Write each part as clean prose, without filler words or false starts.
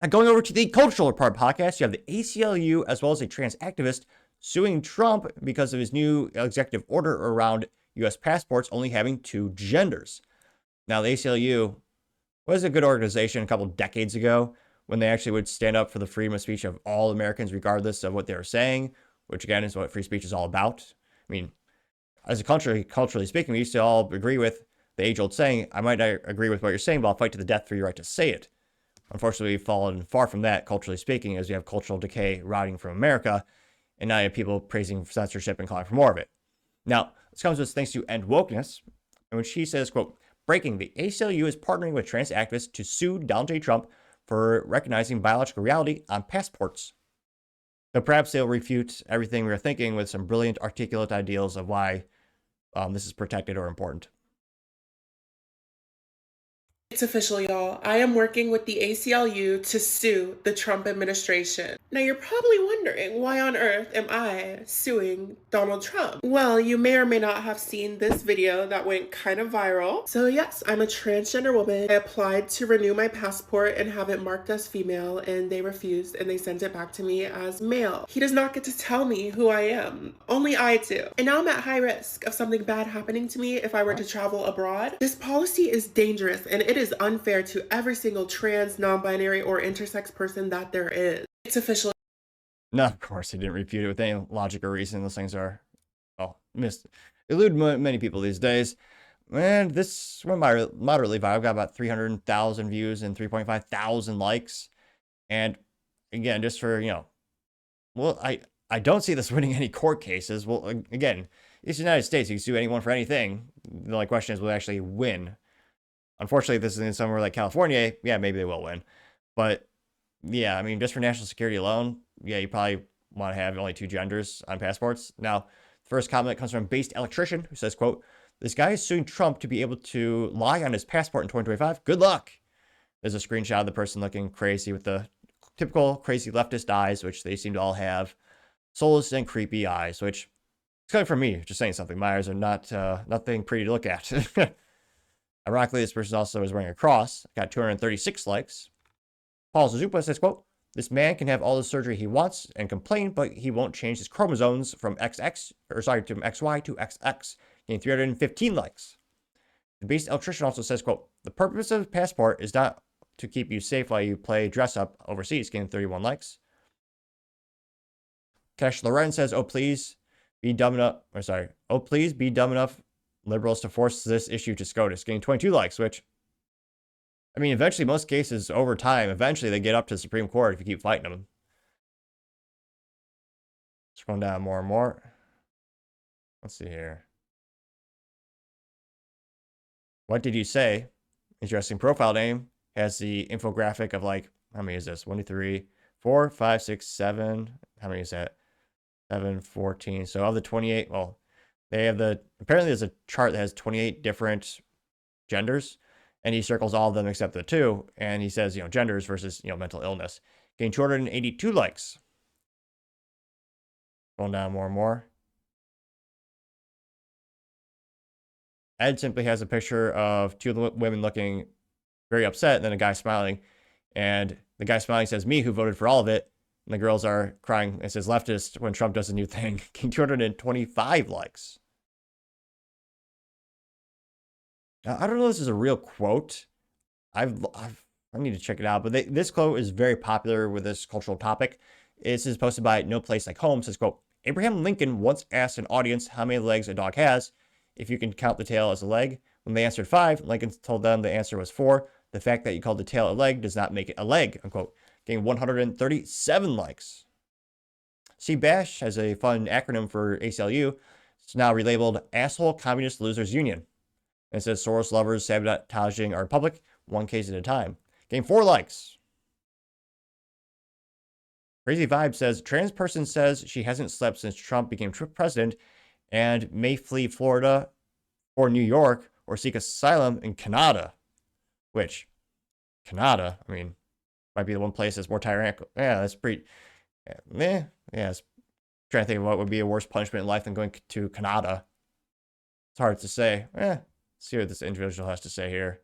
Now, going over to the cultural part podcast, you have the ACLU as well as a trans activist suing Trump because of his new executive order around U.S. passports only having two genders. Now, the ACLU was a good organization a couple decades ago when they actually would stand up for the freedom of speech of all Americans, regardless of what they were saying, which again is what free speech is all about. I mean, as a country, culturally speaking, we used to all agree with the age-old saying, I might not agree with what you're saying, but I'll fight to the death for your right to say it. Unfortunately, we've fallen far from that, culturally speaking, as we have cultural decay rotting from America, and now you have people praising censorship and calling for more of it. Now, this comes with thanks to End Wokeness, in which he says, quote, breaking, the ACLU is partnering with trans activists to sue Donald J. Trump for recognizing biological reality on passports. So perhaps they'll refute everything we are thinking with some brilliant, articulate ideals of why this is protected or important. It's official, y'all. I am working with the ACLU to sue the Trump administration. Now, you're probably wondering, why on earth am I suing Donald Trump? Well, you may or may not have seen this video that went kind of viral. So yes, I'm a transgender woman. I applied to renew my passport and have it marked as female, and they refused, and they sent it back to me as male. He does not get to tell me who I am. Only I do. And now I'm at high risk of something bad happening to me if I were to travel abroad. This policy is dangerous, and it is unfair to every single trans, non-binary, or intersex person that there is. It's official. No, of course, he didn't refute it with any logic or reason. Those things are, well, elude many people these days. And this went moderately viral. Got about 300,000 views and 3.5 thousand likes. And again, just for, well, I don't see this winning any court cases. Well, again, it's the United States. You can sue anyone for anything. The only question is, will they actually win? Unfortunately, this is in somewhere like California. Yeah, maybe they will win. But yeah, I mean, just for national security alone, yeah, you probably want to have only two genders on passports. Now, the first comment comes from Based Electrician, who says, quote, this guy is suing Trump to be able to lie on his passport in 2025. Good luck. There's a screenshot of the person looking crazy with the typical crazy leftist eyes, which they seem to all have. Soulless and creepy eyes, which is coming from me, just saying something. My eyes are not nothing pretty to look at. Ironically, this person also is wearing a cross. Got 236 likes. Paul Zupa says, quote, this man can have all the surgery he wants and complain, but he won't change his chromosomes from from XY to XX, getting 315 likes. The Beast Electrician also says, quote, the purpose of the passport is not to keep you safe while you play dress up overseas, getting 31 likes. Cash Loren says, oh, please be dumb enough liberals to force this issue to SCOTUS, getting 22 likes, which, I mean, eventually, most cases over time, eventually they get up to the Supreme Court if you keep fighting them. Scrolling down more and more. Let's see here. What did you say? Interesting profile name. Has the infographic of like, how many is this? 1, 2, 3, 4, 5, 6, 7. How many is that? 7, 14. So of the 28, well, they have apparently there's a chart that has 28 different genders. And he circles all of them except the two. And he says, genders versus, mental illness. Getting 282 likes. Going down more and more. Ed simply has a picture of two women looking very upset, and then a guy smiling. And the guy smiling says, me, who voted for all of it. And the girls are crying. It says, leftist when Trump does a new thing. Getting 225 likes. Now, I don't know if this is a real quote. I need to check it out. But this quote is very popular with this cultural topic. This is posted by No Place Like Home. It says, quote, Abraham Lincoln once asked an audience how many legs a dog has, if you can count the tail as a leg. When they answered 5, Lincoln told them the answer was 4. The fact that you called the tail a leg does not make it a leg, unquote. Getting 137 likes. CBASH has a fun acronym for ACLU. It's now relabeled Asshole Communist Losers Union. And it says Soros lovers sabotaging our republic, one case at a time. Getting 4 likes. Crazy Vibe says, trans person says she hasn't slept since Trump became president and may flee Florida or New York or seek asylum in Canada. Which, Canada, I mean, might be the one place that's more tyrannical. Yeah, that's pretty, yeah, it's trying to think of what would be a worse punishment in life than going to Canada. It's hard to say. See what this individual has to say here.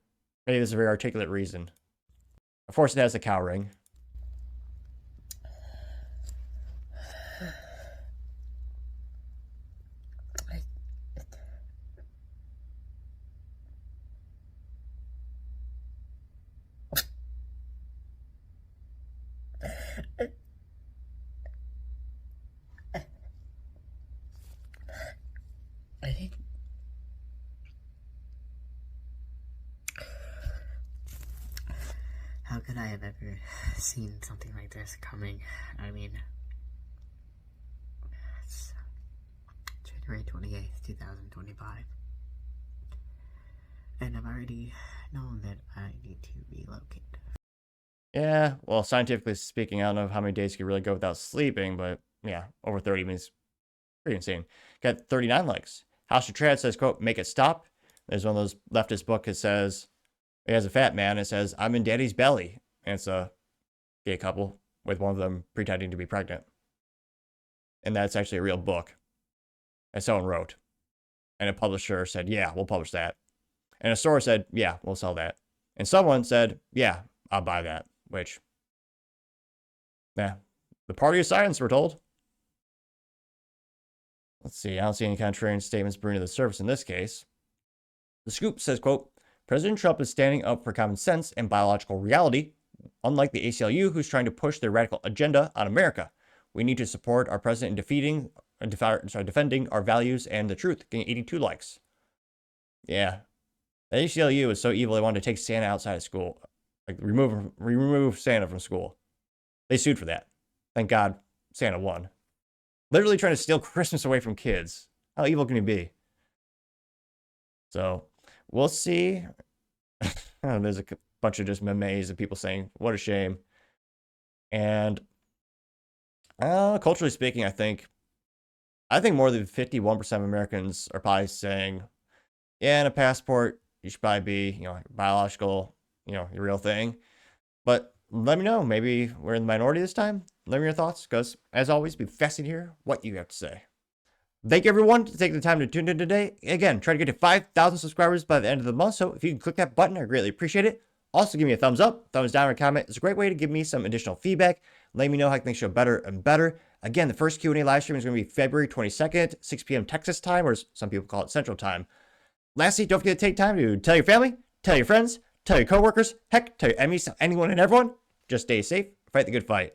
Maybe there's a very articulate reason. Of course, it has a cow ring. I have ever seen something like this coming. I mean, it's January 28th, 2025. And I've already known that I need to relocate. Yeah, well, scientifically speaking, I don't know how many days you could really go without sleeping, but yeah, over 30 minutes, pretty insane. Got 39 likes. House of Trad says, quote, make it stop. There's one of those leftist book that says, it has a fat man. It says, I'm in daddy's belly. And it's a gay couple with one of them pretending to be pregnant. And that's actually a real book that someone wrote. And a publisher said, yeah, we'll publish that. And a store said, yeah, we'll sell that. And someone said, yeah, I'll buy that. Which, yeah, the party of silence, we're told. Let's see. I don't see any contrarian statements bringing to the surface in this case. The Scoop says, quote, President Trump is standing up for common sense and biological reality, unlike the ACLU, who's trying to push their radical agenda on America. We need to support our president in defending our values and the truth, getting 82 likes. Yeah. The ACLU is so evil they wanted to take Santa outside of school. Like, remove Santa from school. They sued for that. Thank God Santa won. Literally trying to steal Christmas away from kids. How evil can he be? So, we'll see. There's a bunch of just memes of people saying, what a shame. And culturally speaking, I think more than 51% of Americans are probably saying, yeah, in a passport, you should probably be, biological, your real thing. But let me know. Maybe we're in the minority this time. Let me know your thoughts, because as always, be fascinated to hear what you have to say. Thank you, everyone, for taking the time to tune in today. Again, try to get to 5,000 subscribers by the end of the month. So if you can click that button, I greatly appreciate it. Also, give me a thumbs up, thumbs down, or comment. It's a great way to give me some additional feedback. Let me know how I can make the show better and better. Again, the first Q&A live stream is going to be February 22nd, 6 p.m. Texas time, or some people call it Central Time. Lastly, don't forget to take time to tell your family, tell your friends, tell your coworkers, heck, tell your enemies, tell anyone and everyone. Just stay safe, fight the good fight.